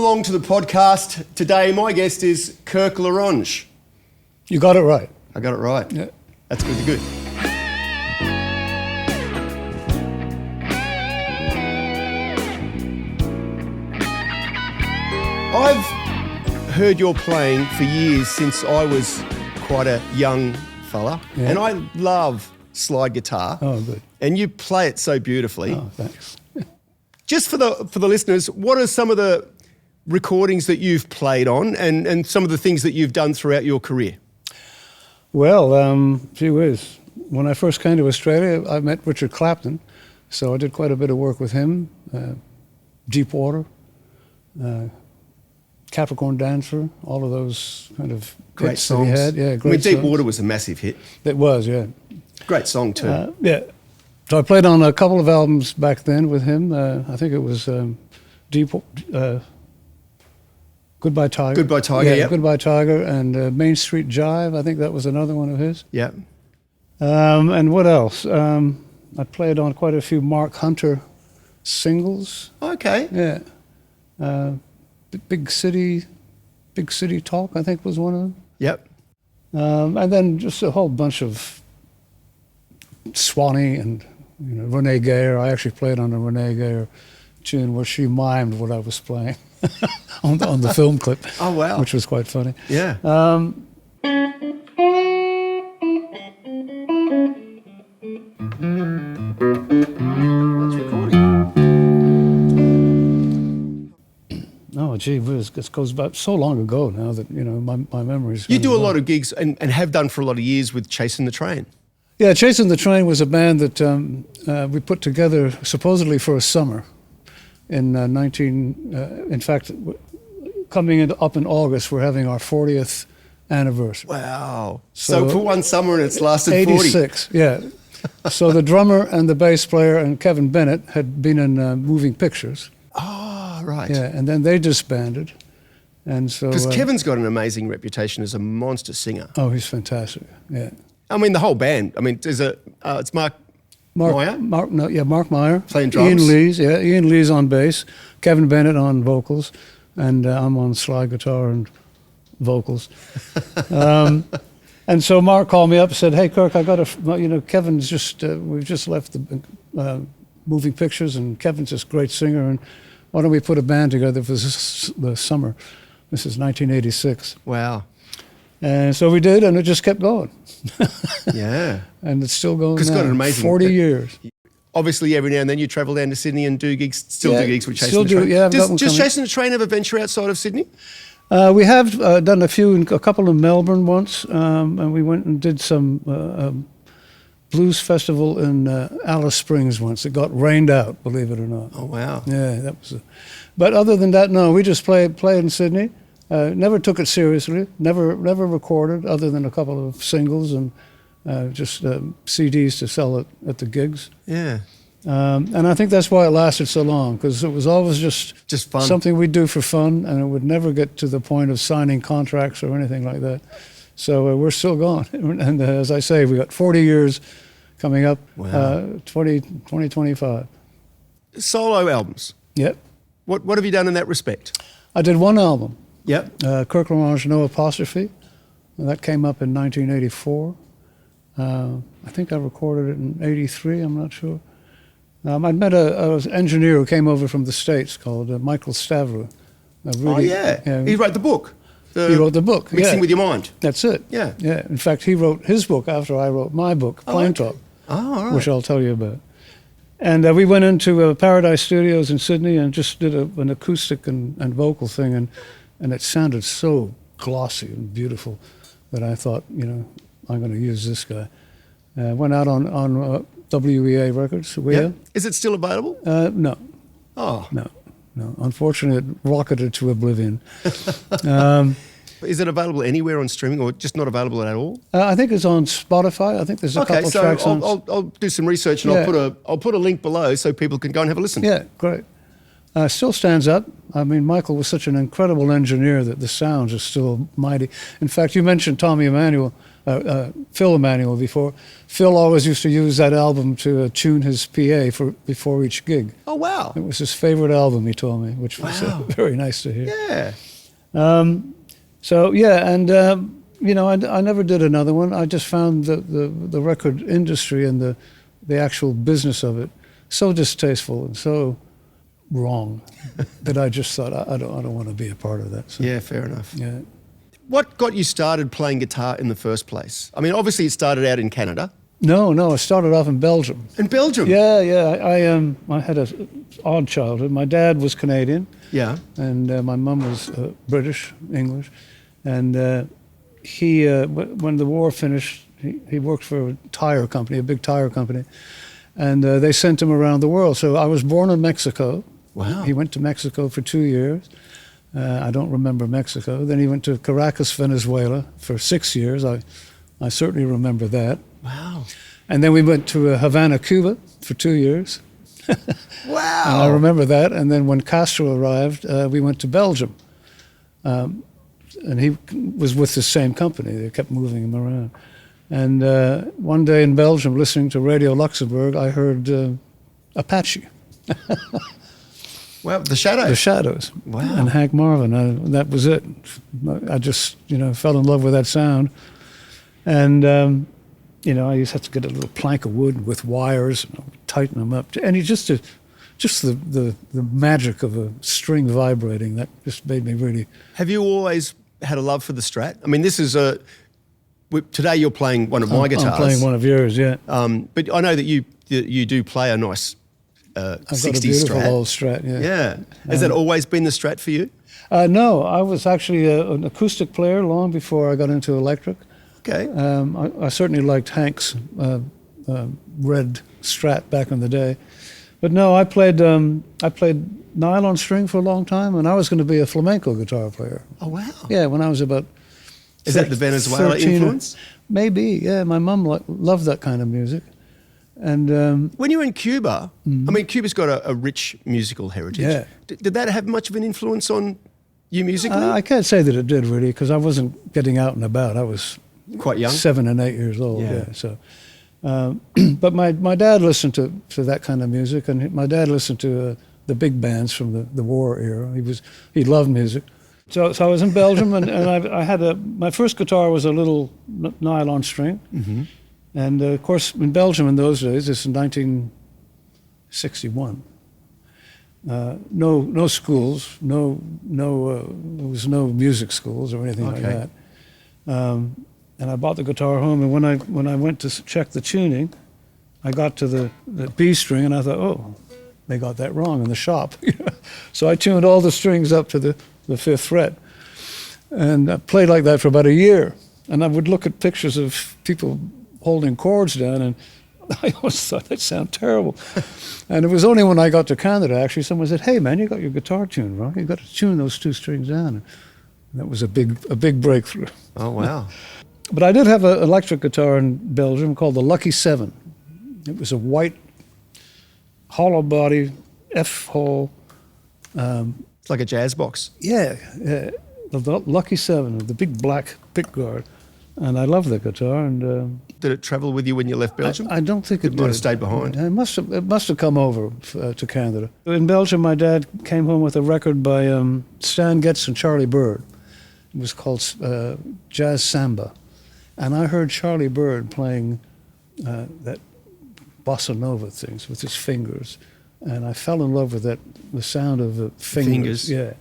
along to the podcast. Today, my guest is Kirk Lorange. You got it right. I got it right. Yeah. That's good. Good. I've heard your playing for years since I was quite a young fella, and I love slide guitar. Oh, good. And you play it so beautifully. Oh, thanks. Just for the listeners, what are some of the recordings that you've played on and some of the things that you've done throughout your career? Well, gee whiz. When I first came to Australia, I met Richard Clapton, so I did quite a bit of work with him. Deepwater, Capricorn Dancer, all of those kind of Great hits songs. that he had. Yeah, great Deepwater was a massive hit. It was, yeah. Great song too. Yeah. So I played on a couple of albums back then with him. I think it was Goodbye Tiger. Goodbye Tiger, yeah. Goodbye Tiger and Main Street Jive. I think that was another one of his. Yeah. And what else? I played on quite a few Mark Hunter singles. Okay. Yeah. Big City Talk, I think, was one of them. Yep. And then just a whole bunch of Swanee and Renee Gayer. I actually played on a Renee Gayer tune where she mimed what I was playing on the film clip. Oh, wow. Which was quite funny. Yeah. That's recording. Oh, gee whiz, this goes back so long ago now that, my memories. You do a lot of gigs and have done for a lot of years with Chasing the Train. Yeah, Chasing the Train was a band that we put together supposedly for a summer in in fact, coming up in August, we're having our 40th anniversary. Wow. So for one summer and it's lasted 86, 40. yeah. So the drummer and the bass player and Kevin Bennett had been in moving pictures. Oh, right. Yeah, and then they disbanded. And so because Kevin's got an amazing reputation as a monster singer. Oh, he's fantastic, yeah. I mean, the whole band. I mean, it's Mark Meyer? Mark Meyer. Playing drums. Ian Lee's on bass, Kevin Bennett on vocals, and I'm on slide guitar and vocals. And so Mark called me up and said, "Hey, Kirk, I got Kevin's just, we've just left the moving pictures, and Kevin's this great singer, and why don't we put a band together for the summer?" This is 1986. Wow. And so we did, and it just kept going. Yeah. And it's still going now. It's got an amazing 40 years. Obviously, every now and then you travel down to Sydney and do gigs, do gigs with Chasing the Train. Yeah, I've got one does coming. Chasing the Train ever venture outside of Sydney? We have done a couple in Melbourne once, and we went and did some blues festival in Alice Springs once. It got rained out, believe it or not. Oh, wow. Yeah, that was. But other than that, no, we just played in Sydney. Never took it seriously. Never recorded, other than a couple of singles and just CDs to sell at the gigs. Yeah. And I think that's why it lasted so long, because it was always just fun. Something we'd do for fun, and it would never get to the point of signing contracts or anything like that. So we're still going. And as I say, we got 40 years coming up, Wow. 2025. Solo albums. Yep. What have you done in that respect? I did one album. Yep. Kirk Lorange, No Apostrophe. And that came up in 1984. I think I recorded it in 83, I'm not sure. I'd met an engineer who came over from the States called Michael Stavro. He wrote the book. He wrote the book, Mixing with Your Mind. That's it. Yeah. Yeah. In fact, he wrote his book after I wrote my book, Plain Talk, all right. which I'll tell you about. And we went into Paradise Studios in Sydney and just did an acoustic and vocal thing, and it sounded so glossy and beautiful that I thought, I'm going to use this guy. Went out on WEA Records. Yeah. Is it still available? No. Oh. No. Unfortunately, it rocketed to oblivion. Is it available anywhere on streaming, or just not available at all? I think it's on Spotify. I think there's a couple tracks on. I'll do some research and I'll put a link below so people can go and have a listen. Yeah, great. Still stands up. I mean, Michael was such an incredible engineer that the sounds are still mighty. In fact, you mentioned Tommy Emmanuel. Phil Emanuel before. Phil always used to use that album to tune his PA before each gig. Oh, wow. It was his favorite album, he told me, which was Wow. very nice to hear. Yeah. So yeah, and you know, I never did another one. I just found the record industry and the actual business of it so distasteful and so wrong that I just thought I don't want to be a part of that. So, Yeah, fair enough. yeah. What got you started playing guitar in the first place? I mean, obviously it started out in Canada. No, I started off in Belgium. In Belgium? Yeah. I had an odd childhood. My dad was Canadian. Yeah. And my mum was British, English. And he, when the war finished, he worked for a tire company, a big tire company. And they sent him around the world. So I was born in Mexico. Wow. He went to Mexico for 2 years. I don't remember Mexico. Then he went to Caracas, Venezuela for 6 years. I certainly remember that. Wow. And then we went to Havana, Cuba for 2 years. Wow. And I remember that. And then when Castro arrived, we went to Belgium. And he was with the same company. They kept moving him around. And one day in Belgium, listening to Radio Luxembourg, I heard Apache. Wow, the Shadows. The Shadows. Wow. And Hank Marvin. That was it. I just, fell in love with that sound. And, I used to have to get a little plank of wood with wires and tighten them up. And just the magic of a string vibrating, that just made me really... Have you always had a love for the Strat? I mean, this is today you're playing one of my guitars. I'm playing one of yours, yeah. But I know that you do play a nice 60 I've got a beautiful Strat. old Strat, yeah. Yeah. Has that always been the Strat for you? No, I was actually an acoustic player long before I got into electric. Okay. I certainly liked Hank's red Strat back in the day. But no, I played nylon string for a long time, and I was going to be a flamenco guitar player. Oh, wow. Yeah, when I was about... Is that the Venezuela 13 influence? Maybe, yeah. My mum loved that kind of music. And when you were in Cuba, I mean, Cuba's got a rich musical heritage. Yeah. Did that have much of an influence on you musically? I can't say that it did, really, because I wasn't getting out and about. I was quite young. 7 and 8 years old, Yeah. yeah. So, but my dad listened to that kind of music, and my dad listened to the big bands from the war era. He loved music. So I was in Belgium, and I had my first guitar was a little nylon string. Mm-hmm. And of course, in Belgium in those days, this is 1961. No schools, there was no music schools or anything like that. And I bought the guitar home, and when I went to check the tuning, I got to the B string, and I thought, oh, they got that wrong in the shop. So I tuned all the strings up to the 5th fret, and I played like that for about a year. And I would look at pictures of people holding chords down, and I always thought that sounded terrible. And it was only when I got to Canada, actually, someone said, "Hey, man, you got your guitar tuned wrong. You got to tune those 2 strings down." And that was a big breakthrough. Oh, wow. But I did have an electric guitar in Belgium called the Lucky 7. It was a white, hollow body, F-hole. It's like a jazz box. Yeah, the Lucky 7, the big black pickguard. And I love the guitar. And Did it travel with you when you left Belgium? I don't think it might have did. stayed behind. It must have come over to Canada. In Belgium, my dad came home with a record by Stan Getz and Charlie Bird. It was called Jazz Samba. And I heard Charlie Bird playing that bossa nova things with his fingers. And I fell in love with the sound of the fingers. Yeah.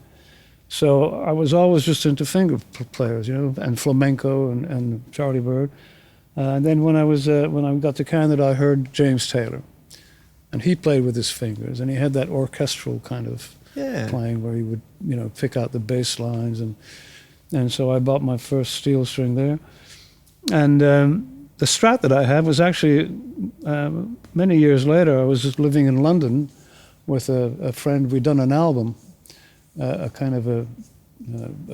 So I was always just into finger players, and flamenco and Charlie Bird. And then when I got to Canada, I heard James Taylor, and he played with his fingers, and he had that orchestral kind of playing where he would, pick out the bass lines, and so I bought my first steel string there, and the Strat that I had was actually many years later. I was just living in London with a friend. We'd done an album. A kind of a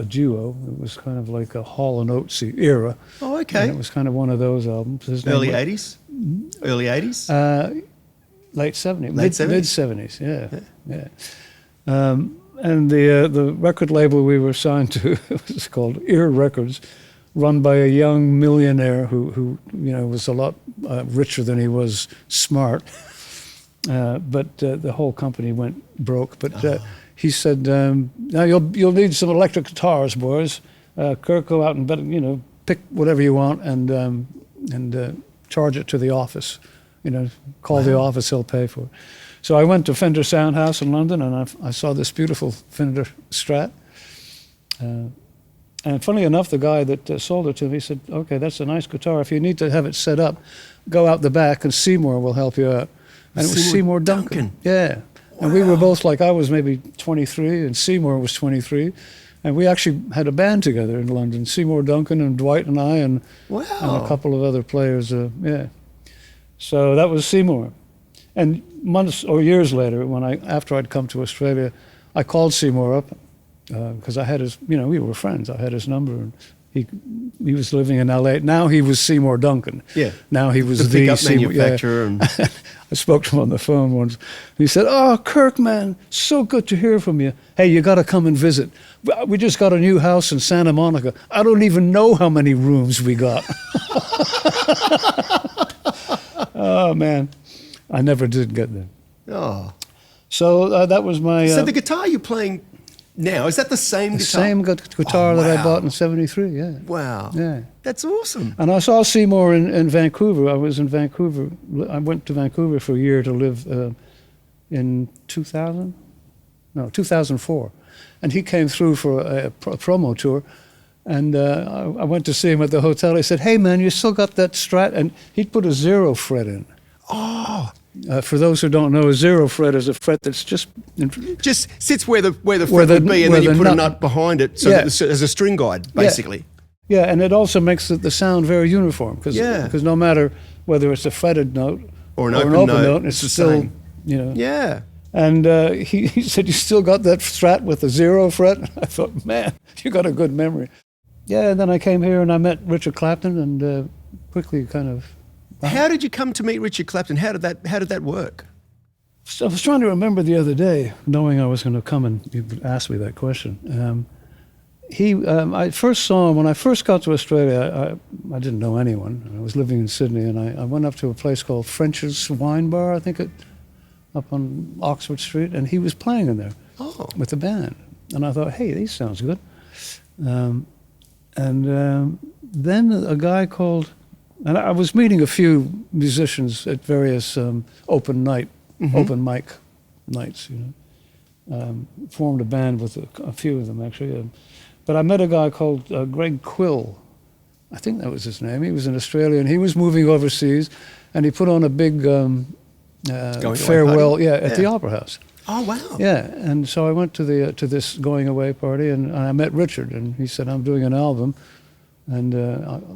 duo. It was kind of like a Hall & Oatesy era. Oh, okay. And it was kind of one of those albums. Early 80s? Early 80s? Late 70s. Late 70s? Mid-70s, yeah. And the record label we were signed to was called Ear Records. run by a young millionaire who was a lot richer than he was smart. But the whole company went broke. But he said, "Now you'll need some electric guitars, boys. Kirk, go out and pick whatever you want and charge it to the office. Call the office; he'll pay for it." So I went to Fender Soundhouse in London, and I saw this beautiful Fender Strat. And funny enough, the guy that sold it to me said, "Okay, that's a nice guitar. If you need to have it set up, go out the back, and Seymour will help you out." And it was Seymour Duncan. Yeah. And we were both I was maybe 23, and Seymour was 23. And we actually had a band together in London, Seymour Duncan and Dwight and I and a couple of other players. So that was Seymour. And months or years later, after I'd come to Australia, I called Seymour up because I had his, we were friends. I had his number, and he was living in LA. Now he was Seymour Duncan. Yeah. Now he was the pickup Seymour manufacturer. And I spoke to him on the phone once. He said, "Oh, Kirk, man, so good to hear from you. Hey, you got to come and visit. We just got a new house in Santa Monica. I don't even know how many rooms we got." Oh, man. I never did get there. Oh. So that was my... So the guitar you're playing now, is that the same guitar? The same guitar that I bought in 73, yeah. Wow. Yeah. That's awesome. And I saw Seymour in Vancouver. I was in Vancouver. I went to Vancouver for a year to live in 2004. And he came through for a promo tour. And I went to see him at the hotel. He said, "Hey, man, you still got that Strat?" And he'd put a 0 fret in. Oh. For those who don't know, a 0 fret is a fret that's just sits where the fret would be, and then you put a nut behind it, so that as a string guide, basically. Yeah, and it also makes the sound very uniform because no matter whether it's a fretted note or an open note, it's still same. Yeah. And he said, "You still got that Strat with the 0 fret?" I thought, man, you got a good memory. Yeah, and then I came here and I met Richard Clapton and quickly kind of... How did you come to meet Richard Clapton? How did that work? So I was trying to remember the other day, knowing I was going to come and you ask me that question. I first saw him when I first got to Australia. I didn't know anyone. I was living in Sydney, and I went up to a place called French's Wine Bar, I think, up on Oxford Street, and he was playing in there with the band. And I thought, hey, these sounds good. Then a guy called... And I was meeting a few musicians at various open mic nights, formed a band with a few of them, actually. But I met a guy called Greg Quill. I think that was his name. He was in Australia, and he was moving overseas, and he put on a big farewell at the Opera House. Oh, wow. Yeah, and so I went to this going away party, and I met Richard, and he said, "I'm doing an album. And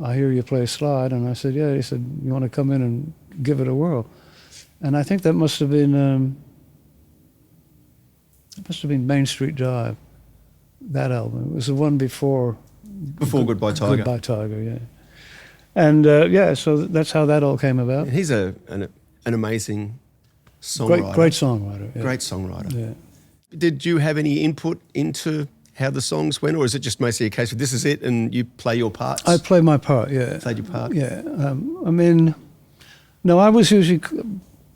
I hear you play slide," and I said, "Yeah." He said, "You want to come in and give it a whirl?" And I think that must have been Main Street Drive, that album. It was the one before Goodbye Tiger. Goodbye Tiger, yeah. And so that's how that all came about. And he's an amazing songwriter. Great songwriter. Yeah. Great songwriter. Yeah. Did you have any input into how the songs went, or is it just mostly a case of this is it and you play your parts? I play my part, yeah. Played your part? Yeah. No, I was usually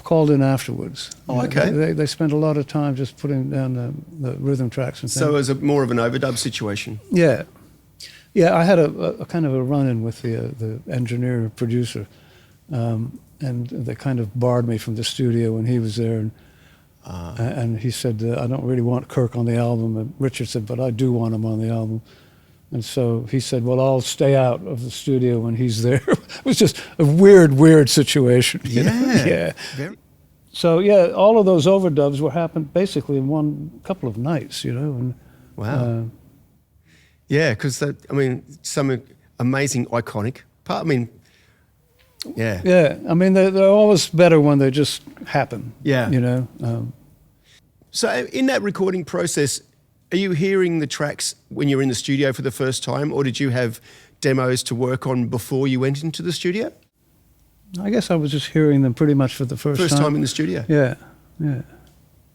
called in afterwards. Oh, okay. They spent a lot of time just putting down the rhythm tracks and things. So it was more of an overdub situation? Yeah. Yeah, I had a kind of a run-in with the engineer producer, and they kind of barred me from the studio when he was there, and he said, "I don't really want Kirk on the album." And Richard said, "But I do want him on the album." And so he said, "Well, I'll stay out of the studio when he's there." It was just a weird situation. Yeah. So yeah, all of those overdubs happened basically in couple of nights, And, wow. Because some amazing iconic part. Yeah. Yeah, they're always better when they just happen. Yeah. So in that recording process, are you hearing the tracks when you're in the studio for the first time, or did you have demos to work on before you went into the studio? I guess I was just hearing them pretty much for the first time. First time in the studio? Yeah.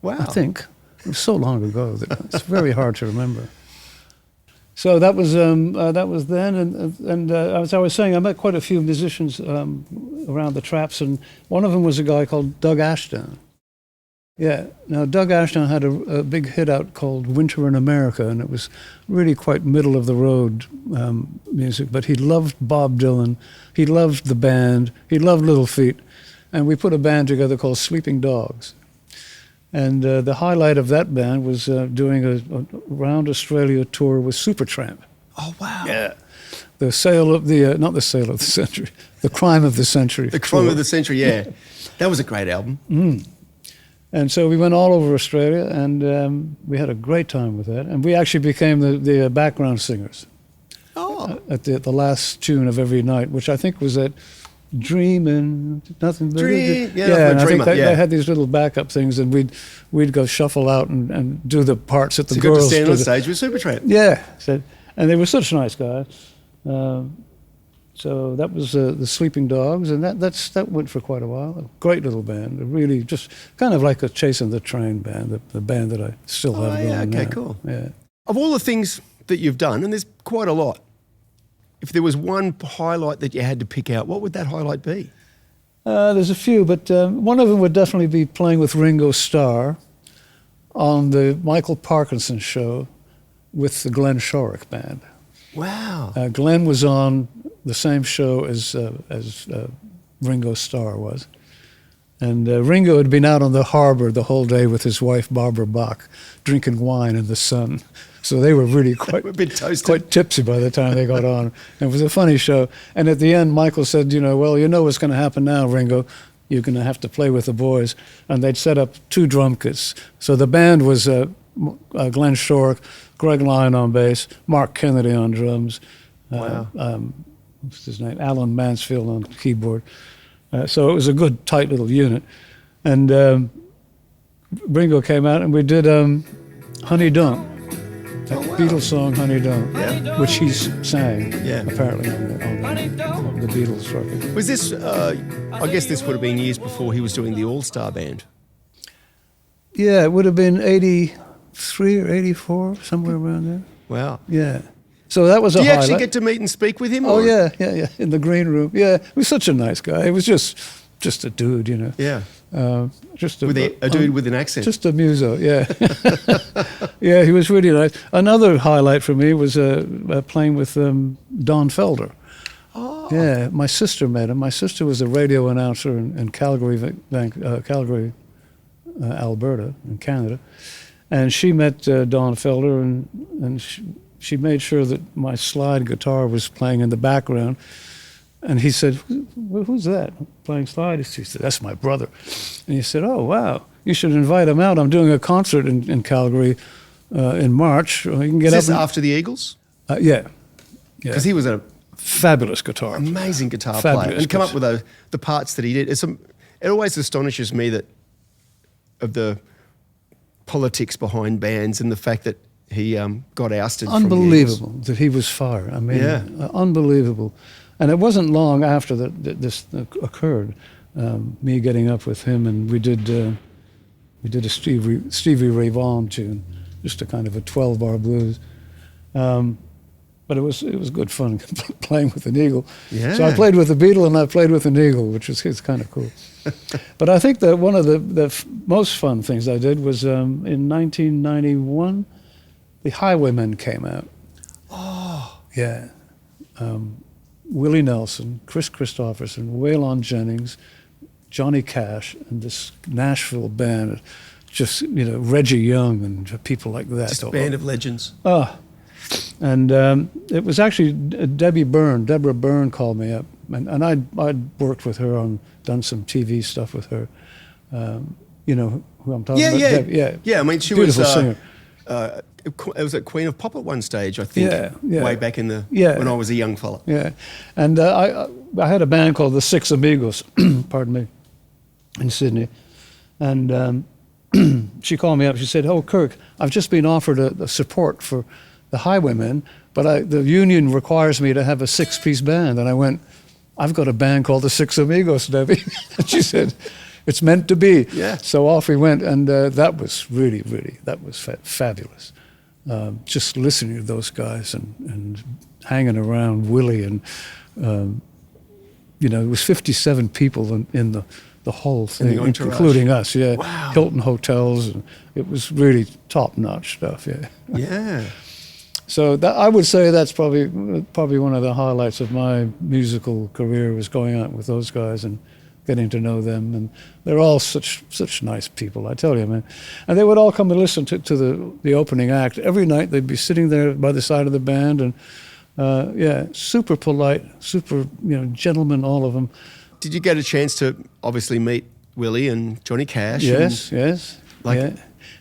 Wow. I think. It was so long ago that it's very hard to remember. So that was then, and as I was saying, I met quite a few musicians around the traps, and one of them was a guy called Doug Ashdown. Yeah. Now, Doug Ashdown had a big hit out called Winter in America, and it was really quite middle-of-the-road music. But he loved Bob Dylan. He loved the band. He loved Little Feat. And we put a band together called Sleeping Dogs. And the highlight of that band was doing a round Australia tour with Supertramp. Oh, wow. Yeah. The sale of the, not the sale of the century, the crime of the century. The crime of the century, yeah. That was a great album. Mm. And so we went all over Australia, and we had a great time with that. And we actually became the background singers at the last tune of every night, which I think was that Dreamin', nothing but Dream, yeah, and I think Dreamer, they had these little backup things, and we'd go shuffle out and do the parts that the so girls got to stand did. on stage with Supertramp. Yeah, and they were such nice guys. So that was the Sleeping Dogs, and that went for quite a while. A great little band, really just kind of like a Chasing the Train band, the band that I still have going okay, now. cool. Yeah. Of all the things that you've done, and there's quite a lot, if there was one highlight that you had to pick out, what would that highlight be? There's a few, but one of them would definitely be playing with Ringo Starr on the Michael Parkinson show with the Glenn Shorrock band. Wow. Glenn was on the same show as Ringo Starr was. And Ringo had been out on the harbor the whole day with his wife, Barbara Bach, drinking wine in the sun. So they were really quite, a bit toasted. Quite tipsy by the time they got on. And it was a funny show. And at the end, Michael said, well, you know what's going to happen now, Ringo. You're going to have to play with the boys. And they'd set up 2 drum kits. So the band was Glenn Shorrock, Greg Lyon on bass, Mark Kennedy on drums. Wow. What's his name? Alan Mansfield on keyboard. So it was a good, tight little unit. And Ringo came out and we did Honey Don't, that Beatles song Honey Don't, which he sang apparently on the Beatles record. Was this, I guess this would have been years before he was doing the All-Star Band. Yeah, it would have been 83 or 84, somewhere around there. Wow. Yeah. So that was a highlight. Do you highlight. actually get to meet and speak with him? Oh, or? yeah, in the green room. Yeah, he was such a nice guy. He was just a dude, Yeah. Just a dude with an accent. Just a muso, yeah. Yeah, he was really nice. Another highlight for me was playing with Don Felder. Oh. Yeah, my sister met him. My sister was a radio announcer in Calgary, Alberta, in Canada. And she met Don Felder, and she made sure that my slide guitar was playing in the background. And he said, who's that playing slide? She said, that's my brother. And he said, oh, wow, you should invite him out. I'm doing a concert in Calgary in March. You can get Is this up after the Eagles? Yeah. Because he was a fabulous guitar. Amazing guitar player. And come up with the parts that he did. It always astonishes me of the politics behind bands and the fact that he got ousted Unbelievable from the that he was fired. I mean, unbelievable. And it wasn't long after this occurred, me getting up with him, and we did a Stevie Ray Vaughan tune, just a kind of a 12-bar blues. But it was good fun playing with an Eagle. Yeah. So I played with the Beatle and I played with an Eagle, which is kind of cool. But I think that one of the most fun things I did was in 1991, the Highwaymen came out. Oh. Yeah. Willie Nelson, Chris Christopherson, Waylon Jennings, Johnny Cash, and this Nashville band, just, Reggie Young and people like that. Just a band of legends. And it was actually Deborah Byrne called me up, and I'd worked with her done some TV stuff with her. You know who I'm talking about? Yeah, I mean, she beautiful was singer. It was at Queen of Pop at one stage, I think, way back in when I was a young fella. Yeah, and I had a band called the Six Amigos, pardon me, in Sydney, and she called me up. She said, "Oh, Kirk, I've just been offered a support for the Highwaymen, but the union requires me to have a 6-piece band." And I went, "I've got a band called the Six Amigos, Debbie." And she said, "It's meant to be." Yeah. So off we went, and that was really, that was fabulous. just listening to those guys and hanging around Willie and it was 57 people in the whole thing, including us. Yeah, wow. Hilton hotels, and it was really top-notch stuff. Yeah. Yeah. So I would say that's probably one of the highlights of my musical career, was going out with those guys and getting to know them. And they're all such nice people, I tell you, man. And they would all come and listen to the opening act. Every night they'd be sitting there by the side of the band, and super polite, super gentlemen, all of them. Did you get a chance to obviously meet Willie and Johnny Cash? Yes.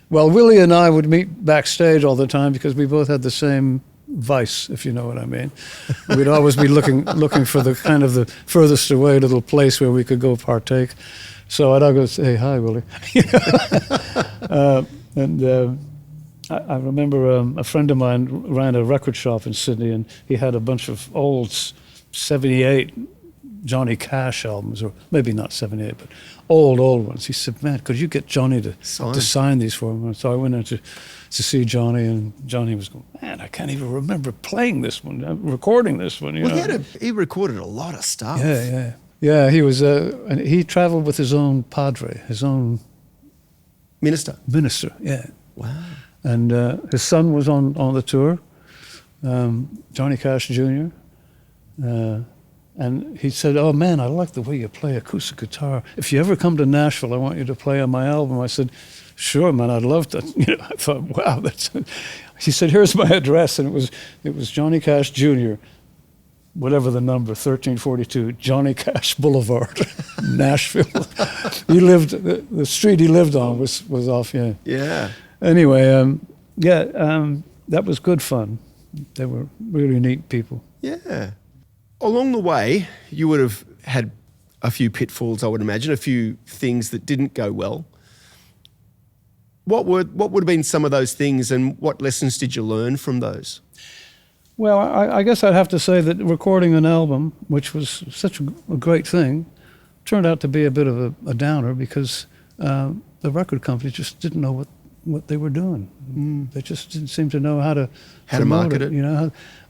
Well, Willie and I would meet backstage all the time because we both had the same vice, if you know what I mean. We'd always be looking for the kind of the furthest away little place where we could go partake. So I'd all go say, "Hey, hi, Willie." I remember a friend of mine ran a record shop in Sydney, and he had a bunch of old 78 Johnny Cash albums, or maybe not 78, but old ones. He said, "Man, could you get Johnny to sign these for him?" And so I went in to see Johnny, and Johnny was going, "Man, I can't even remember playing this one, recording this one." He recorded a lot of stuff. Yeah. He was, and he traveled with his own padre, his own minister. Yeah. Wow. And his son was on the tour, Johnny Cash Jr. And he said, "Oh man, I like the way you play acoustic guitar. If you ever come to Nashville, I want you to play on my album." I said, "Sure, man, I'd love to." I thought, wow, that's. He said, "Here's my address," and it was Johnny Cash Jr., whatever the number, 1342 Johnny Cash Boulevard, Nashville. He lived the street he lived on was off. Yeah. Anyway, that was good fun. They were really neat people. Yeah. Along the way, you would have had a few pitfalls, I would imagine, a few things that didn't go well. What would have been some of those things, and what lessons did you learn from those? Well, I guess I'd have to say that recording an album, which was such a great thing, turned out to be a bit of a downer because the record company just didn't know what they were doing. They just didn't seem to know how to market it.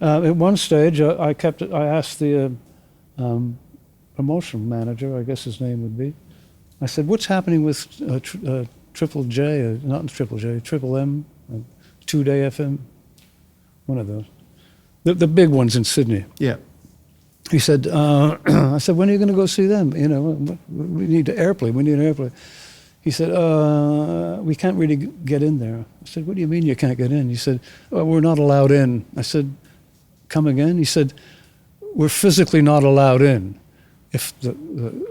At one stage, I asked the promotion manager, I guess his name would be. I said, "What's happening with Triple J? Not Triple J, Triple M, 2-Day FM, one of those, the big ones in Sydney." Yeah. He said, "I said, when are you going to go see them? We need an airplane. He said, "We can't really get in there." I said, "What do you mean you can't get in?" He said, "Well, we're not allowed in." I said, "Come again?" He said, "We're physically not allowed in. If the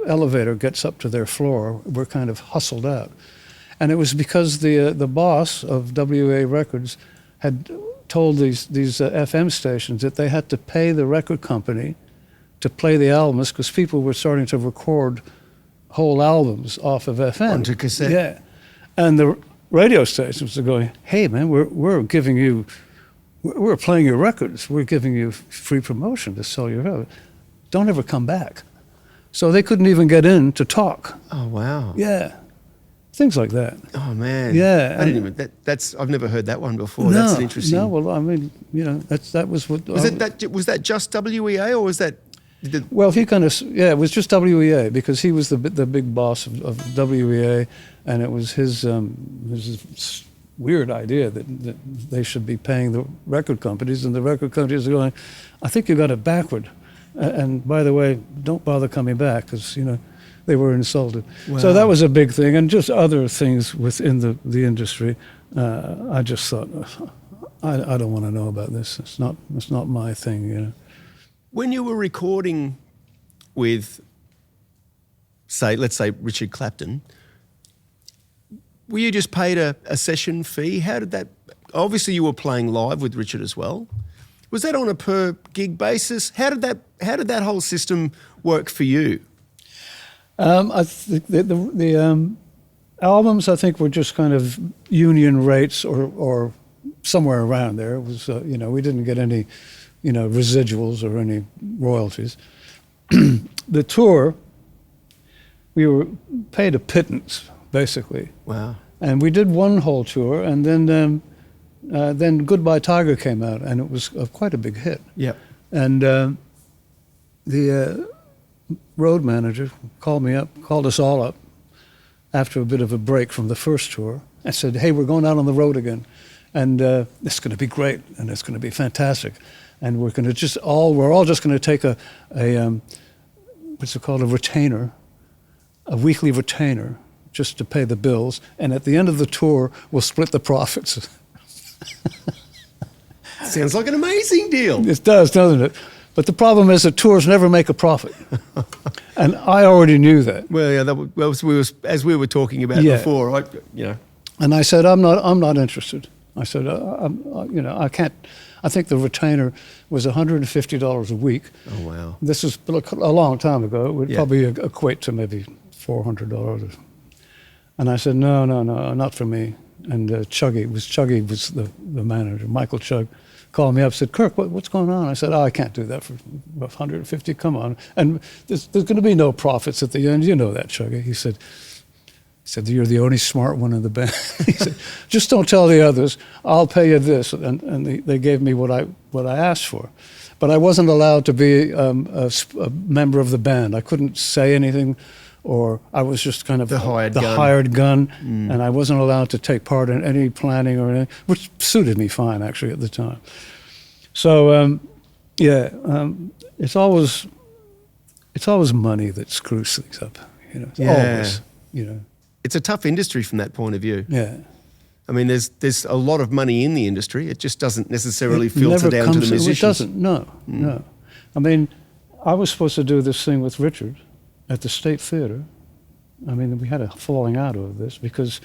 elevator gets up to their floor, we're kind of hustled out." And it was because the boss of WA Records had told these FM stations that they had to pay the record company to play the albums because people were starting to record whole albums off of FM. Onto cassette. Yeah. And the radio stations are going, "Hey man, we're giving you, we're playing your records. We're giving you free promotion to sell your records. Don't ever come back." So they couldn't even get in to talk. Oh wow. Yeah. Things like that. Oh man. Yeah. I didn't even that's I've never heard that one before. That's interesting. No, well I mean, that was what was that just WEA, or was that Well, he kind of, it was just WEA because he was the big boss of WEA, and it was his weird idea that they should be paying the record companies, and the record companies are going, "I think you got it backward, and by the way, don't bother coming back," because they were insulted. Wow. So that was a big thing, and just other things within the industry. I just thought, I don't want to know about this. It's not my thing, When you were recording with, let's say Richard Clapton, were you just paid a session fee? How did that? Obviously, you were playing live with Richard as well. Was that on a per gig basis? How did that whole system work for you? I think the albums, I think, were just kind of union rates or somewhere around there. It was we didn't get any residuals or any royalties. The tour, we were paid a pittance, basically. Wow. And we did one whole tour, and then then Goodbye Tiger came out, and it was quite a big hit. Yeah. And the road manager called us all up after a bit of a break from the first tour, and said, "Hey, we're going out on the road again, and it's going to be great, and it's going to be fantastic, and we're all just going to take a what's it called, a retainer, a weekly retainer, just to pay the bills, and at the end of the tour, we'll split the profits." Sounds like an amazing deal. It does, doesn't it? But the problem is that tours never make a profit, and I already knew that. Well, yeah, as we were talking about before, And I said, I'm not interested. I said, I can't. I think the retainer was $150 a week. Oh wow! This is a long time ago. It would probably equate to maybe $400. And I said, no, not for me. And Chuggy was the manager. Michael Chugg called me up, said, "Kirk, what's going on?" I said, "Oh, I can't do that for $150. Come on." And there's going to be no profits at the end. You know that, Chuggy. He said, "You're the only smart one in the band." He said, "Just don't tell the others. I'll pay you this." And they gave me what I asked for. But I wasn't allowed to be a member of the band. I couldn't say anything, or I was just kind of the hired gun, and I wasn't allowed to take part in any planning or anything, which suited me fine, actually, at the time. So, it's always money that screws things up, always, It's a tough industry from that point of view. Yeah. I mean, there's a lot of money in the industry. It just doesn't necessarily filter down to the musicians. It doesn't, no. I mean, I was supposed to do this thing with Richard at the State Theater. I mean, we had a falling out over this because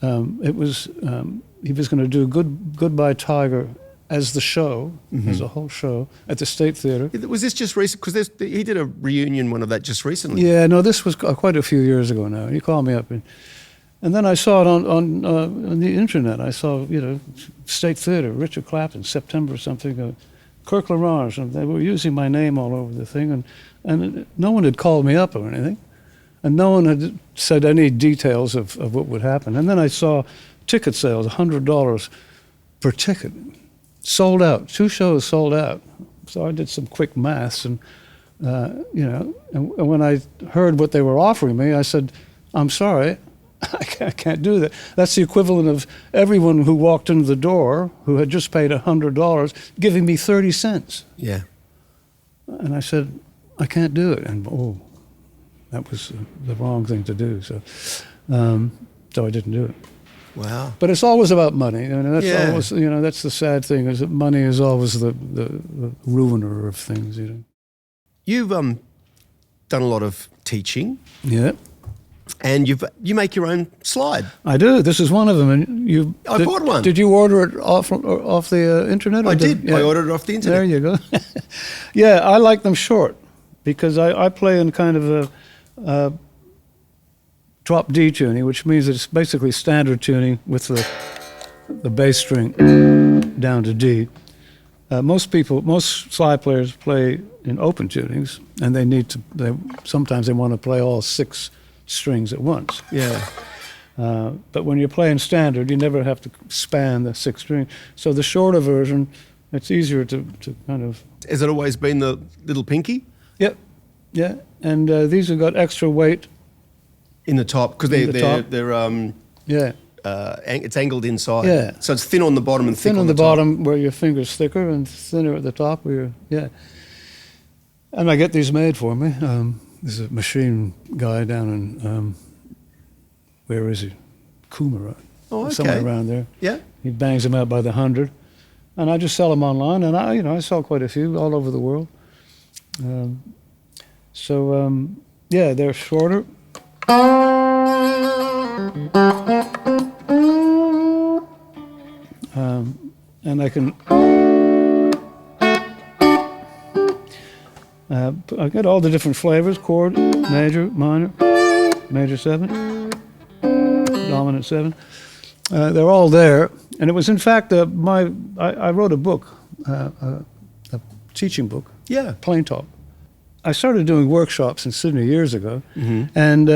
he was going to do Goodbye Tiger as the show, as a whole show at the State Theater. Was this just recent? Because he did a reunion one of that just recently. Yeah, no, this was quite a few years ago now. He called me up, and then I saw it on the internet. I saw, State Theater, Richard Clapton, September something, Kirk Lorange, and they were using my name all over the thing, and no one had called me up or anything, and no one had said any details of what would happen. And then I saw ticket sales, $100 per ticket, sold out. 2 shows sold out. So I did some quick maths, and when I heard what they were offering me, I said, "I'm sorry, I can't do that." That's the equivalent of everyone who walked into the door who had just paid $100 giving me 30 cents. Yeah. And I said, "I can't do it." And that was the wrong thing to do. So I didn't do it. Wow. But it's always about money. That's always, that's the sad thing, is that money is always the ruiner of things. You've done a lot of teaching. Yeah. And you make your own slide. I do. This is one of them. And I bought one. Did you order it off the internet? I did. Yeah. I ordered it off the internet. There you go. Yeah, I like them short because I play in kind of a drop D tuning, which means it's basically standard tuning with the bass string down to D. Most slide players play in open tunings, and sometimes they want to play all 6 strings at once. Yeah. But when you're playing standard, you never have to span the 6 string. So the shorter version, it's easier to kind of... Has it always been the little pinky? Yep. Yeah. And these have got extra weight in the top, because they're yeah. It's angled inside. Yeah. So it's thin on the bottom and thick thin on the top. bottom where your finger's thicker, and thinner at the top where And I get these made for me. There's a machine guy down in, where is he? Coomera. Oh, okay. Somewhere around there. Yeah. He bangs them out by the 100. And I just sell them online, and I sell quite a few all over the world. They're shorter. And I can I get all the different flavors: chord, major, minor, major 7, dominant 7. They're all there, and it was in fact I wrote a book, a teaching book. Yeah, Plain Talk. I started doing workshops in Sydney years ago, and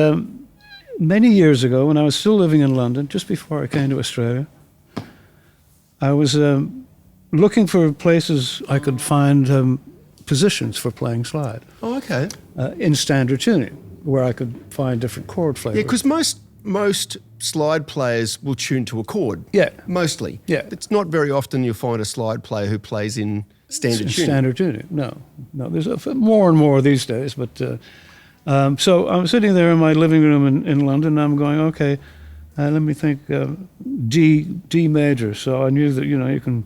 many years ago, when I was still living in London, just before I came to Australia, I was looking for places I could find positions for playing slide. Oh, okay. In standard tuning, where I could find different chord flavors. Yeah, because most slide players will tune to a chord. Yeah. Mostly. Yeah. It's not very often you'll find a slide player who plays in standard tuning. Standard tuning, no. There's more and more these days, but so I'm sitting there in my living room in London, and I'm going, okay, let me think, D major. So I knew that, you can,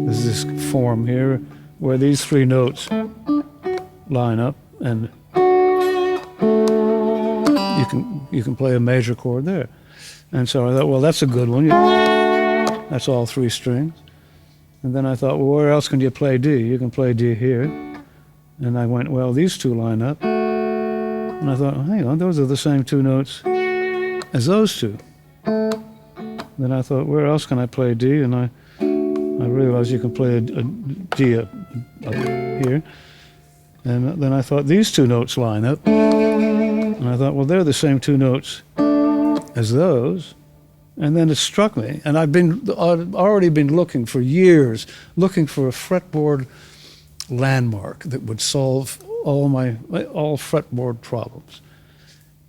there's this form here where these three notes line up, and you can play a major chord there. And so I thought, well, that's a good one. That's all three strings. And then I thought, well, where else can you play D? You can play D here. And I went, well, these two line up. And I thought, oh, hang on, those are the same two notes as those two. Then I thought, where else can I play D? And I realized you can play a D up here. And then I thought, these two notes line up. And I thought, well, they're the same two notes as those. And then it struck me, and I'd already been looking for years, looking for a fretboard landmark that would solve all fretboard problems.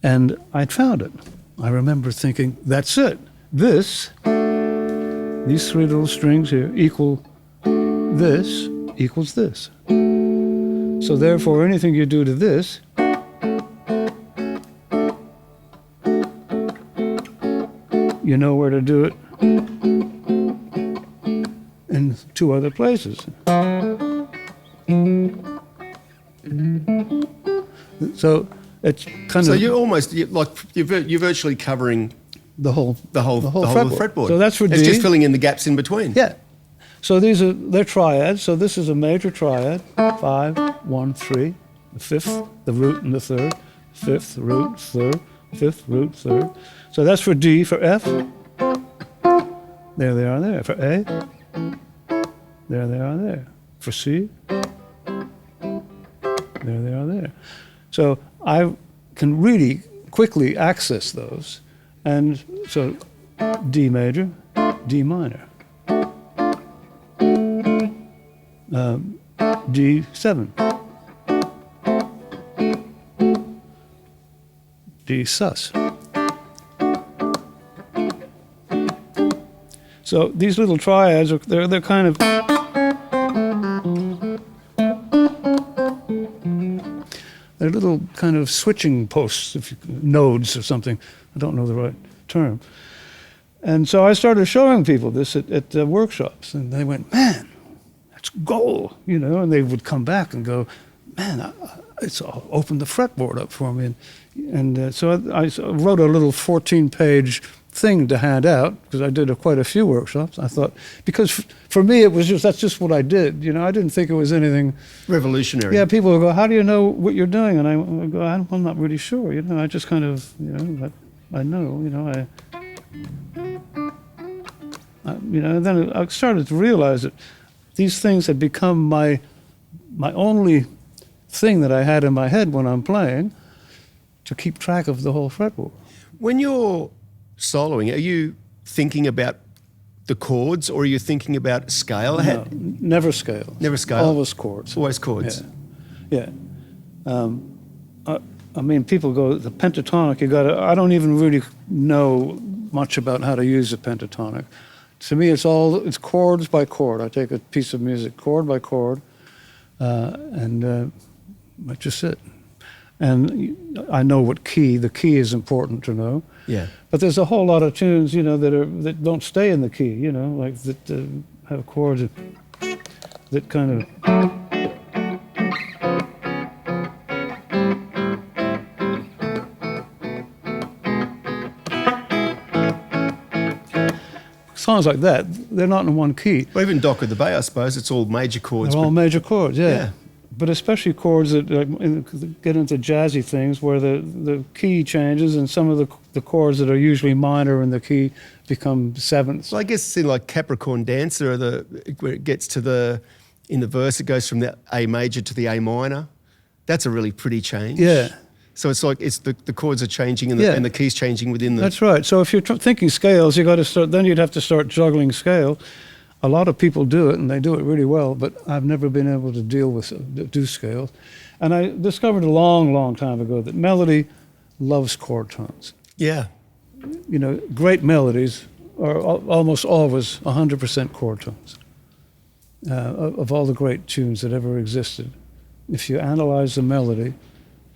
And I'd found it. I remember thinking, that's it. These three little strings here equal this equals this. So therefore, anything you do to this you know where to do it in two other places. So it's kind So of you're virtually covering the whole fretboard. So that's for D. It's just filling in the gaps in between. Yeah. So they're triads. So this is a major triad: 5, 1, 3, the fifth, the root, and the third, fifth, root, third, fifth, root, third. So that's for D. For F, there they are there. For A, there they are there. For C, there they are there. So I can really quickly access those. And so D major, D minor, D7, D sus. So these little triads they're kind of they're little kind of switching posts, nodes or something. I don't know the right term. And so I started showing people this at workshops, and they went, "Man, that's gold," and they would come back and go, "Man, it's opened the fretboard up for me." And so I wrote a little 14-page thing to hand out, because I did quite a few workshops. I thought, because for me it was that's just what I did. I didn't think it was anything revolutionary. Yeah, people would go, "How do you know what you're doing?" And I would go, "I'm not really sure. I just kind of, I know. And then I started to realize that these things had become my only thing that I had in my head when I'm playing to keep track of the whole fretboard. When you're soloing, are you thinking about the chords, or are you thinking about scale? No, never scale. Never scale? Always chords. Always chords. Yeah. I mean, people go, the pentatonic, I don't even really know much about how to use a pentatonic. To me, it's chords by chord. I take a piece of music chord by chord, and that's just it. And I know what key. The key is important to know. Yeah. But there's a whole lot of tunes, that don't stay in the key. Like that have chords that kind of. Songs like that, they're not in one key. Well, even Dock of the Bay, I suppose, it's all major chords. They're all major chords, yeah. But especially chords that get into jazzy things where the key changes, and some of the chords that are usually minor in the key become sevenths. Well, I guess in like Capricorn Dancer, where it gets to in the verse, it goes from the A major to the A minor. That's a really pretty change. Yeah. So it's like the chords are changing and the keys changing within the... That's right. So if you're thinking scales, you got to start. Then you'd have to start juggling scale. A lot of people do it, and they do it really well. But I've never been able to do scales. And I discovered a long, long time ago that melody loves chord tones. Yeah. You know, great melodies are almost always 100% chord tones. Of all the great tunes that ever existed, if you analyze the melody,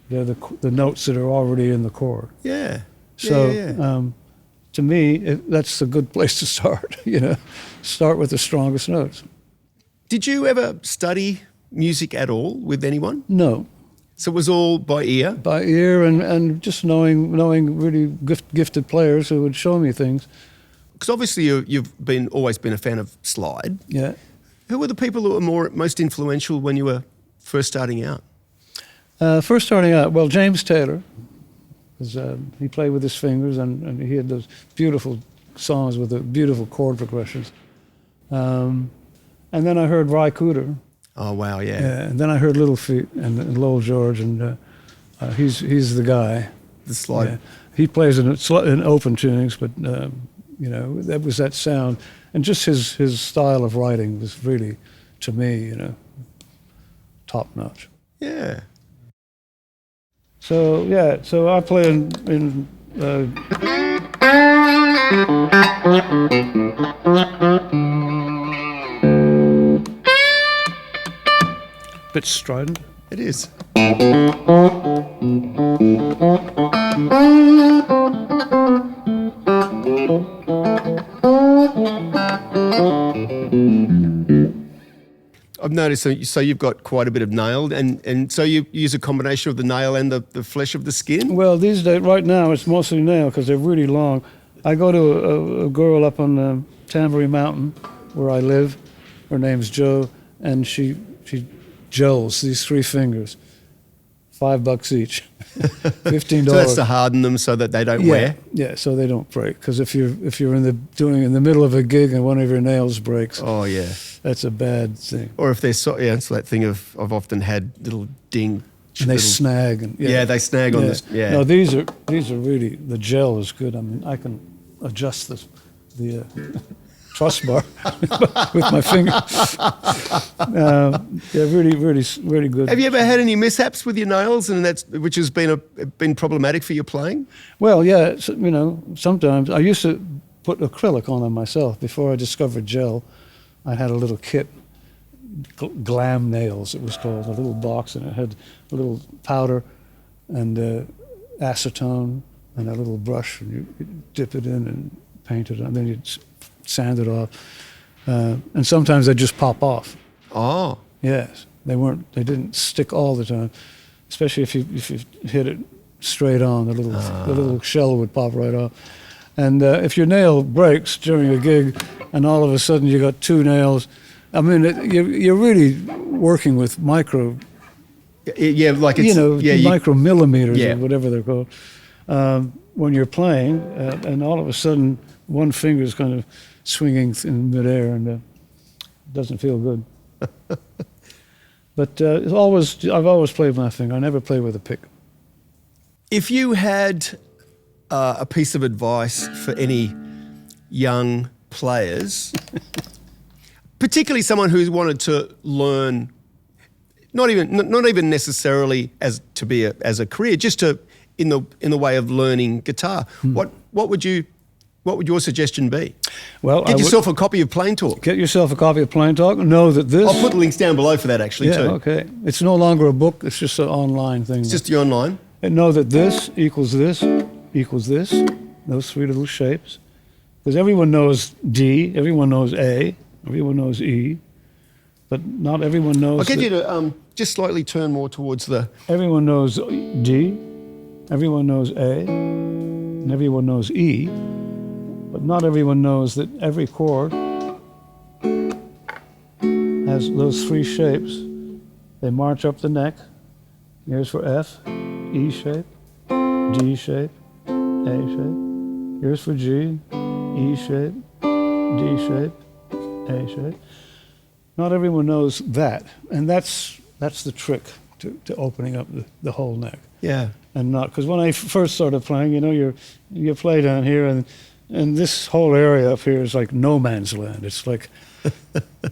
they're the notes that are already in the chord. Yeah. So to me, that's a good place to start. You know, start with the strongest notes. Did you ever study music at all with anyone? No. So it was all by ear? By ear and just knowing really gifted players who would show me things. Because obviously you've always been a fan of slide. Yeah. Who were the people who were most influential when you were first starting out? First starting out, well, James Taylor, because he played with his fingers and he had those beautiful songs with the beautiful chord progressions. And then I heard Ry Cooder. Oh, wow, yeah. And then I heard Little Feat and Lowell George, and he's the guy. The slide. Yeah. He plays in open tunings, but, you know, that was that sound. And just his style of writing was really, to me, you know, top notch. Yeah. So I play in bit strident. It is. I've noticed, so you've got quite a bit of nail, and so you use a combination of the nail and the flesh of the skin? Well, these days, right now, it's mostly nail because they're really long. I go to a girl up on Tambury Mountain where I live. Her name's Jo, and she gels these 3 fingers, $5 each, $15. So that's to harden them so that they don't wear? Yeah, so they don't break. Because if you're in the middle of a gig and one of your nails breaks, oh yeah, that's a bad thing. Or if they're it's that thing of I've often had little ding. And they snag and they snag on this. Yeah. No, these are really, the gel is good. I mean, I can adjust the truss bar with my finger. They're really good. Have you ever had any mishaps with your nails, and which has been problematic for your playing? Well, yeah, you know, sometimes I used to put acrylic on them myself before I discovered gel. I had a little kit, Glam Nails it was called, a little box, and it had a little powder and acetone and a little brush, and you dip it in and paint it, and then you'd sand it off. And sometimes they just pop off. Oh. Yes, they didn't stick all the time, especially if you hit it straight on, the little shell would pop right off. And if your nail breaks during a gig and all of a sudden you got 2 nails, I mean, you're really working with micro... Yeah, like it's... micromillimeters or whatever they're called. When you're playing, and all of a sudden one finger is kind of swinging in midair, and it doesn't feel good. But I've always played with my finger. I never played with a pick. If you had a piece of advice for any young players, particularly someone who's wanted to learn, not even necessarily as a career, just in the way of learning guitar, what would your suggestion be? Well, get yourself a copy of Plain Talk. Get yourself a copy of Plain Talk. Know that this... I'll put links down below for that actually too. Okay. It's no longer a book. It's just an online thing. It's just the online. And know that this equals this equals this, those 3 little shapes. Because everyone knows D, everyone knows A, everyone knows E, but not everyone knows... I'll get you to just slightly turn more towards the... Everyone knows D, everyone knows A, and everyone knows E, but not everyone knows that every chord has those 3 shapes. They march up the neck. Here's for F, E shape, D shape, A shape. Here's for G, E shape, D shape, A shape. Not everyone knows that, and that's the trick. to opening up the whole neck. Yeah. And not, because when I first started playing, you play down here, and this whole area up here is like no man's land. It's like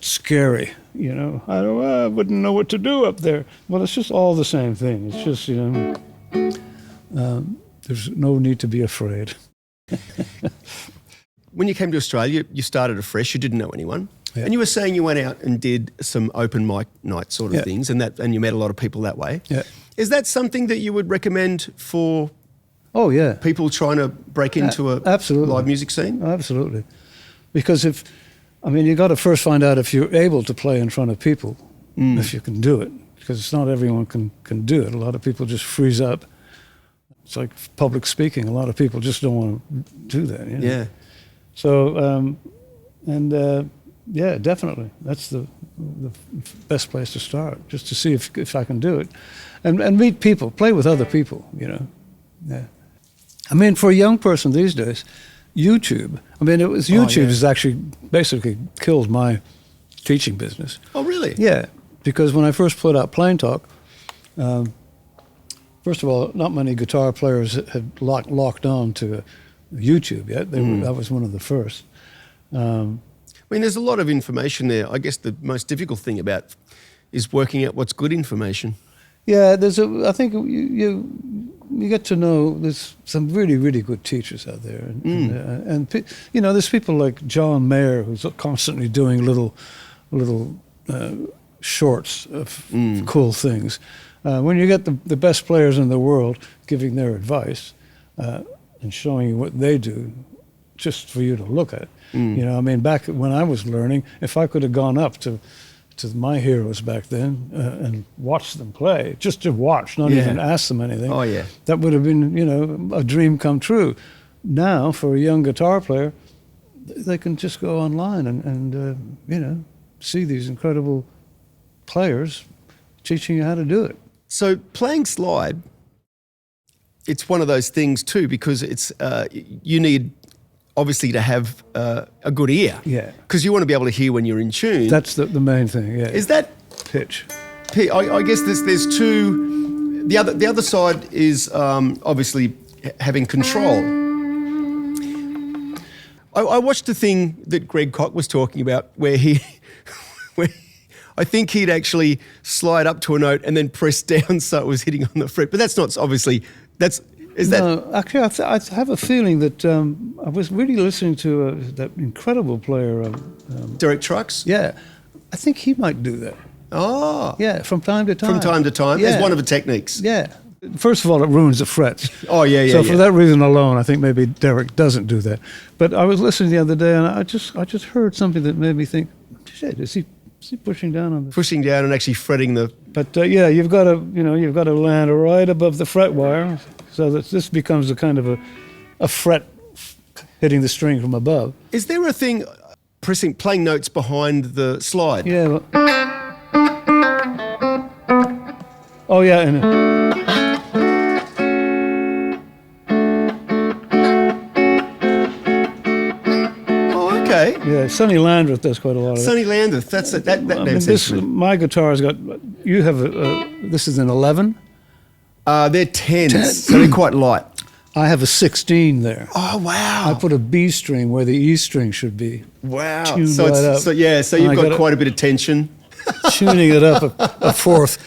scary, I wouldn't know what to do up there. Well, it's just all the same thing. It's just, there's no need to be afraid. When you came to Australia, you started afresh. You didn't know anyone. Yeah. And you were saying you went out and did some open mic night sort of things, and you met a lot of people that way. Yeah. Is that something that you would recommend for Oh, yeah. people trying to break into a absolutely. live music scene? Absolutely. Because you got to first find out if you're able to play in front of people, if you can do it. Because it's not everyone can do it. A lot of people just freeze up. It's like public speaking. A lot of people just don't want to do that. Yeah. So, yeah, definitely. That's the best place to start, just to see if I can do it. And meet people, play with other people, Yeah. For a young person these days, YouTube, YouTube has actually basically killed my teaching business. Oh, really? Yeah, because when I first put out Plain Talk, first of all, not many guitar players had locked on to YouTube yet. I was one of the first. There's a lot of information there. I guess the most difficult thing is working out what's good information. Yeah, I think you get to know there's some really, really good teachers out there. And there's people like John Mayer, who's constantly doing little shorts of cool things. When you get the best players in the world giving their advice and showing you what they do, just for you to look at. Back when I was learning, if I could have gone up to my heroes back then and watched them play, just to watch, not even ask them anything. Oh, yeah. That would have been, a dream come true. Now, for a young guitar player, they can just go online and see these incredible players teaching you how to do it. So playing slide, it's one of those things too, because it's you need obviously to have a good ear. Yeah. Because you want to be able to hear when you're in tune. That's the main thing, yeah. Is that pitch? I guess there's two. The other side is obviously having control. I watched the thing that Greg Koch was talking about where I think he'd actually slide up to a note and then press down so it was hitting on the fret. But that's not obviously No, actually, I have a feeling that I was really listening to that incredible player, Derek Trucks? Yeah, I think he might do that. Oh, yeah, from time to time. From time to time, yeah. as one of the techniques. Yeah. First of all, it ruins the frets. Oh yeah. So for that reason alone, I think maybe Derek doesn't do that. But I was listening the other day, and I just heard something that made me think, shit, is he pushing down on this? Pushing down and actually fretting the. But you've got to land right above the fret wire, so that this becomes a kind of a fret hitting the string from above. Is there a thing playing notes behind the slide? Yeah. Well, oh yeah. Oh, okay. Yeah, Sonny Landreth does quite a lot of it. Sonny Landreth, that's it. That name sounds familiar. My guitar's got. You have this is an 11. They're 10s, so they're quite light. I have a 16 there. Oh wow! I put a B string where the E string should be. Wow! Tuned So right up. so you've got quite a bit of tension. Tuning it up a fourth.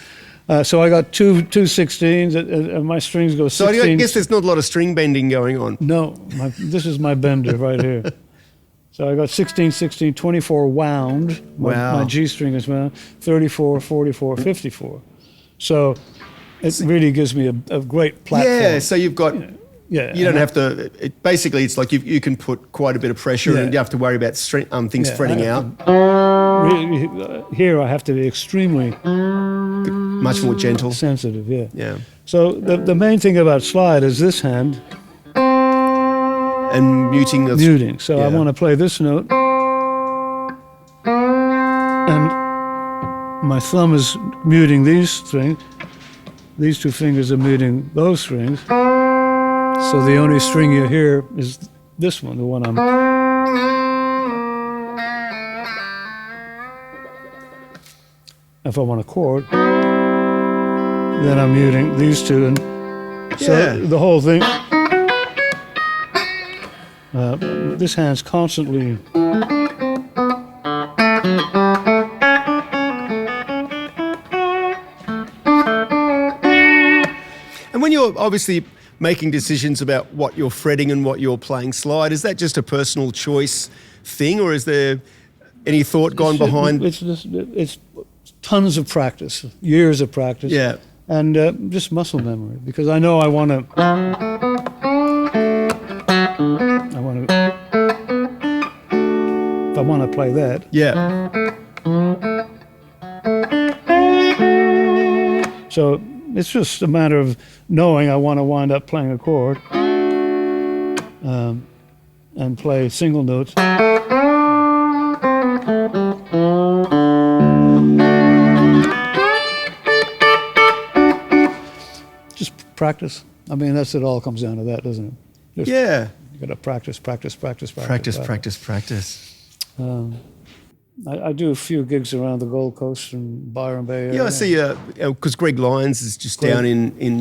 So I got two 16s, and my strings go 16. So I guess there's not a lot of string bending going on. No, this is my bender right here. So I got 16, 16, 24 wound. Wow. My G string is wound. 34, 44, 54. So it really gives me a great platform. Yeah, so you've got. Yeah. You don't have to. Basically, it's like you can put quite a bit of pressure, and you have to worry about things fretting out. Here, I have to be extremely much more gentle, sensitive. Yeah. Yeah. So the main thing about slide is this hand and muting. Muting. So I want to play this note, and my thumb is muting these strings. These two fingers are muting those strings. So the only string you hear is this one, the one I'm. If I want a chord, then I'm muting these two, and so Yeah. the whole thing. This hand's constantly. And when you're obviously making decisions about what you're fretting and what you're playing slide, is that just a personal choice thing, or is there any thought gone behind? It's tons of practice, years of practice. Yeah. And just muscle memory, because I know I want to. If I want to play that. Yeah. So it's just a matter of knowing I want to wind up playing a chord and play single notes. Just practice. I mean, it all comes down to that, doesn't it? Just, Yeah. You got to practice. Practice. I do a few gigs around the Gold Coast and Byron Bay area. Yeah, I see, because Greg Lyons is just down in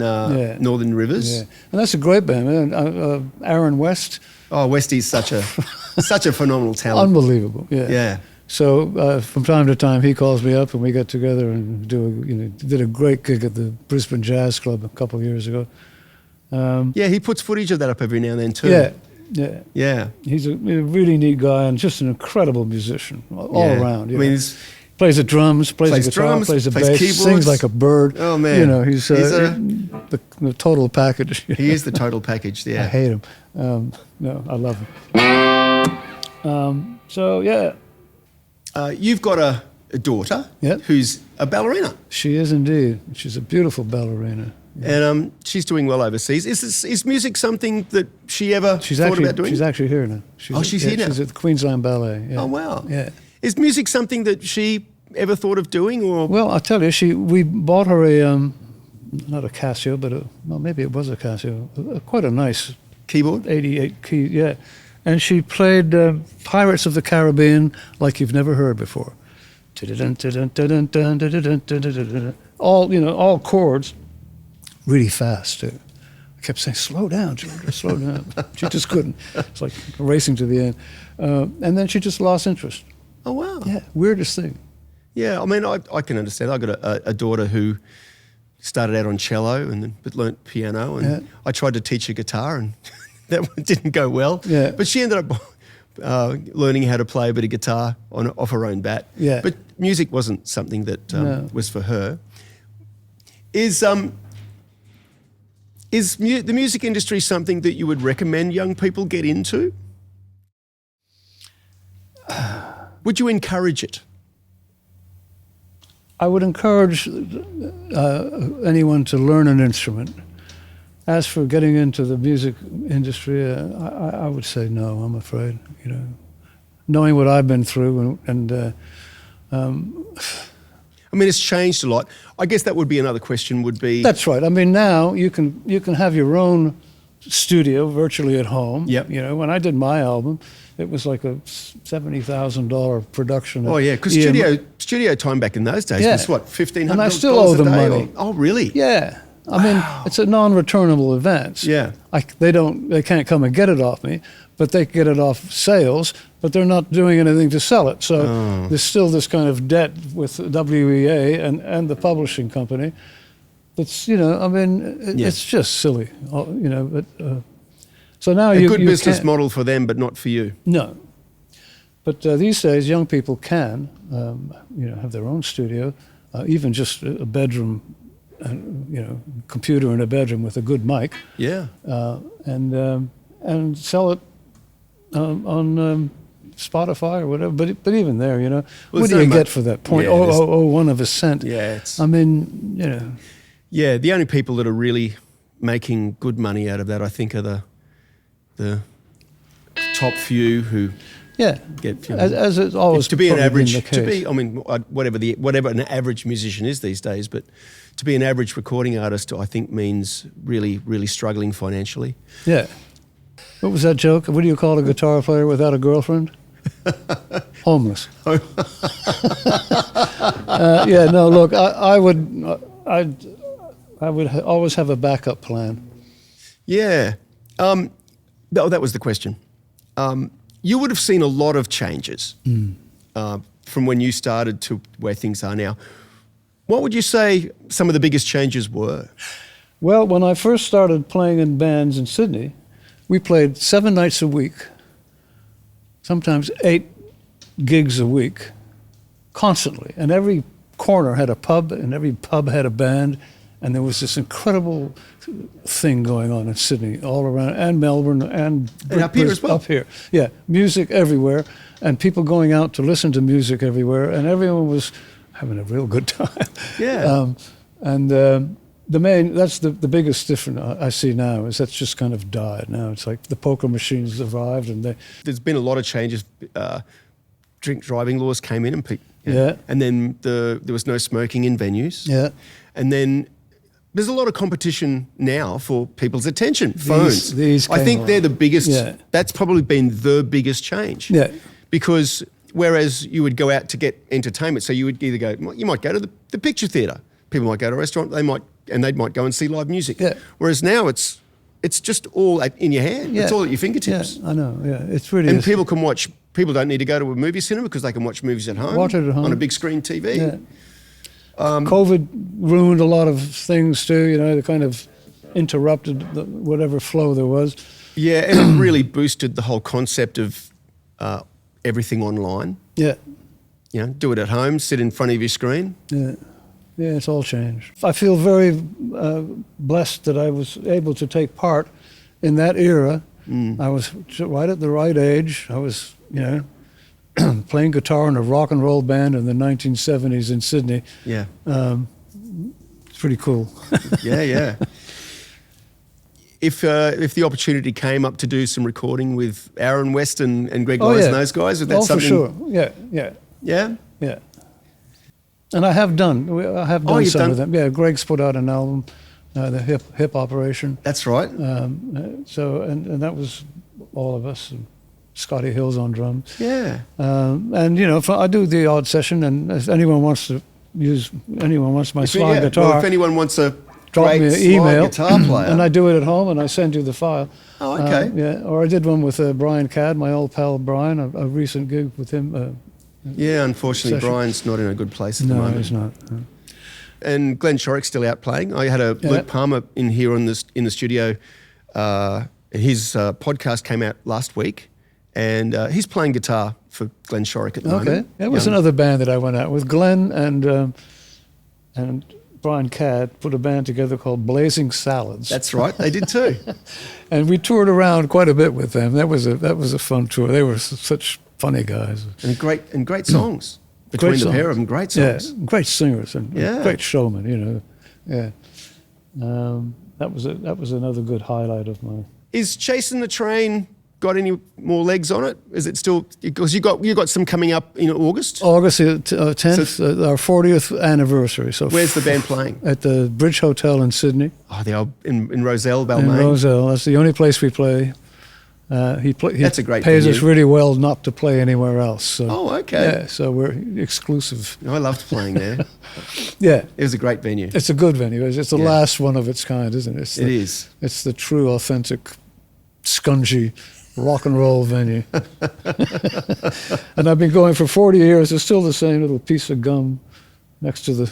Northern Rivers. Yeah, and that's a great band, man. Aaron West. Oh, Westy's such a phenomenal talent. Unbelievable, yeah. Yeah. So from time to time, he calls me up and we get together and did a great gig at the Brisbane Jazz Club a couple of years ago. Yeah, he puts footage of that up every now and then too. Yeah. He's a really neat guy and just an incredible musician all around. I mean, plays the drums, plays the guitar, plays the bass, keyboards. Sings like a bird. Oh man, he's the total package. He is the total package. Yeah, I hate him. No, I love him. So yeah, you've got a daughter who's a ballerina. She is indeed. She's a beautiful ballerina. Yeah. And she's doing well overseas. Is music something that she ever thought about doing? She's actually here now. She's here now. She's at the Queensland Ballet. Yeah. Oh wow. Yeah. Is music something that she ever thought of doing, or? Well, I'll tell you, we bought her a not a Casio, but maybe it was a Casio, quite a nice keyboard, 88 key, yeah. And she played Pirates of the Caribbean like you've never heard before. All chords. Really fast too. I kept saying, "Slow down, Georgia, slow down." She just couldn't. It's like racing to the end, and then she just lost interest. Oh wow! Yeah, weirdest thing. Yeah, I mean, I can understand. I got a daughter who started out on cello but learnt piano, and I tried to teach her guitar, and that one didn't go well. Yeah, but she ended up learning how to play a bit of guitar off her own bat. Yeah, but music wasn't something that was for her. Is the music industry something that you would recommend young people get into? Would you encourage it? I would encourage anyone to learn an instrument. As for getting into the music industry, I would say no, I'm afraid. Knowing what I've been through and I mean, it's changed a lot. I guess that would be another question. That's right. I mean, now you can have your own studio virtually at home. Yep. When I did my album, it was like a $70,000 production. Oh yeah, because studio time back in those days was what, $1,500 and I still owe them money. Oh really? Yeah. I mean, it's a non-returnable event. Yeah. They can't come and get it off me, but they get it off sales, but they're not doing anything to sell it. So there's still this kind of debt with WEA and the publishing company. It's, it's just silly, but so now a good business model for them, but not for you. No. But these days, young people can, have their own studio, even just a bedroom, computer in a bedroom with a good mic. Yeah. And sell it on Spotify or whatever. But even there, what do you get for that? .00001 of a cent. Yeah. I mean, Yeah, the only people that are really making good money out of that, I think, are the top few who get. As it's always to be an average, been the case. whatever an average musician is these days, but to be an average recording artist, I think means really, really struggling financially. Yeah. What was that joke? What do you call a guitar player without a girlfriend? Homeless. Yeah. No. Look, I would always have a backup plan. Yeah. That was the question. You would have seen a lot of changes from when you started to where things are now. What would you say some of the biggest changes were? Well, when I first started playing in bands in Sydney, we played 7 nights a week, sometimes 8 gigs a week, constantly. And every corner had a pub, and every pub had a band. And there was this incredible thing going on in Sydney, all around, and Melbourne, and up here as well. Up here, yeah, music everywhere, and people going out to listen to music everywhere, and everyone was having a real good time. Yeah. That's the biggest difference I see now, is that's just kind of died. Now it's like the poker machines arrived, and there's been a lot of changes. Drink driving laws came in, and and then there was no smoking in venues. Yeah. And then there's a lot of competition now for people's attention. Phones. These I think they're the biggest. Yeah. That's probably been the biggest change. Yeah. Because whereas you would go out to get entertainment, so you would either you might go to the picture theatre. People might go to a restaurant. They might go and see live music. Yeah. Whereas now it's just all in your hand. Yeah. It's all at your fingertips. Yeah, I know. Yeah, it's really. And people can watch. People don't need to go to a movie cinema because they can watch movies at home. Watch it at home on a big screen TV. Yeah. COVID ruined a lot of things too. You know, they kind of interrupted whatever flow there was. Yeah, and it really boosted the whole concept of everything online. Yeah. You know, do it at home, sit in front of your screen. Yeah. Yeah, it's all changed. I feel very blessed that I was able to take part in that era. I was right at the right age. I was, playing guitar in a rock and roll band in the 1970s in Sydney. Yeah. It's pretty cool. Yeah. If the opportunity came up to do some recording with Aaron West and Greg Lyons and those guys, would that something? For sure. Yeah. Yeah? And I have done you've some done? of them. Yeah, Greg's put out an album, the Hip Operation. That's right. So that was all of us. And Scotty Hill's on drums. Yeah. I do the odd session, and if anyone wants my slide guitar. Well, if anyone wants a drop great me an slide email, guitar player, and I do it at home, and I send you the file. Oh, okay. Or I did one with Brian Cadd, my old pal Brian, a recent gig with him. Unfortunately, session. Brian's not in a good place at the moment. No, he's not. No. And Glenn Shorrock's still out playing. I had Luke Palmer in here in the studio. His podcast came out last week, and he's playing guitar for Glenn Shorrock at the moment. Okay, that was another band that I went out with. Glenn and Brian Cadd put a band together called Blazing Salads. That's right, they did too. And we toured around quite a bit with them. That was a fun tour. They were such funny guys. And great songs. Between the pair of them, great songs. Yeah, great singers and great showmen, Yeah. That was another good highlight of my... Is Chasing the Train got any more legs on it? Is it still... Because you got some coming up in August? August 10th, our 40th anniversary. So where's the band playing? At the Bridge Hotel in Sydney. Oh, the old, in Roselle, Balmain. In Roselle. That's the only place we play. He That's a great pays venue. us really well not to play anywhere else. So, okay. Yeah, so we're exclusive. I loved playing there. Yeah. It was a great venue. It's a good venue. It's the last one of its kind, isn't it? It is. It's the true, authentic, scungy rock and roll venue. And I've been going for 40 years. It's still the same little piece of gum next to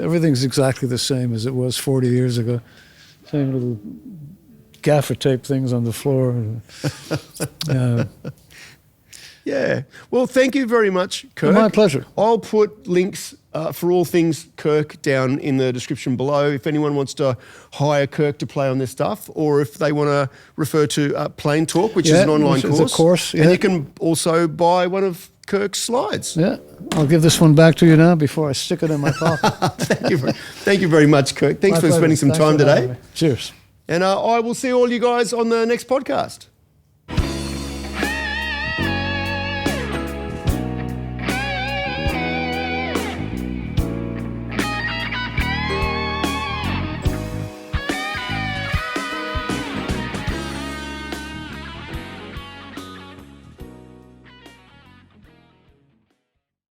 everything's exactly the same as it was 40 years ago. Same little gaffer tape things on the floor. Yeah. Well, thank you very much, Kirk. My pleasure. I'll put links for all things Kirk down in the description below if anyone wants to hire Kirk to play on their stuff, or if they want to refer to Plain Talk, which is an online course. It's a course, And you can also buy one of Kirk's slides. Yeah. I'll give this one back to you now before I stick it in my pocket. Thank you very much, Kirk. Thanks for spending some time today. Cheers. And I will see all you guys on the next podcast.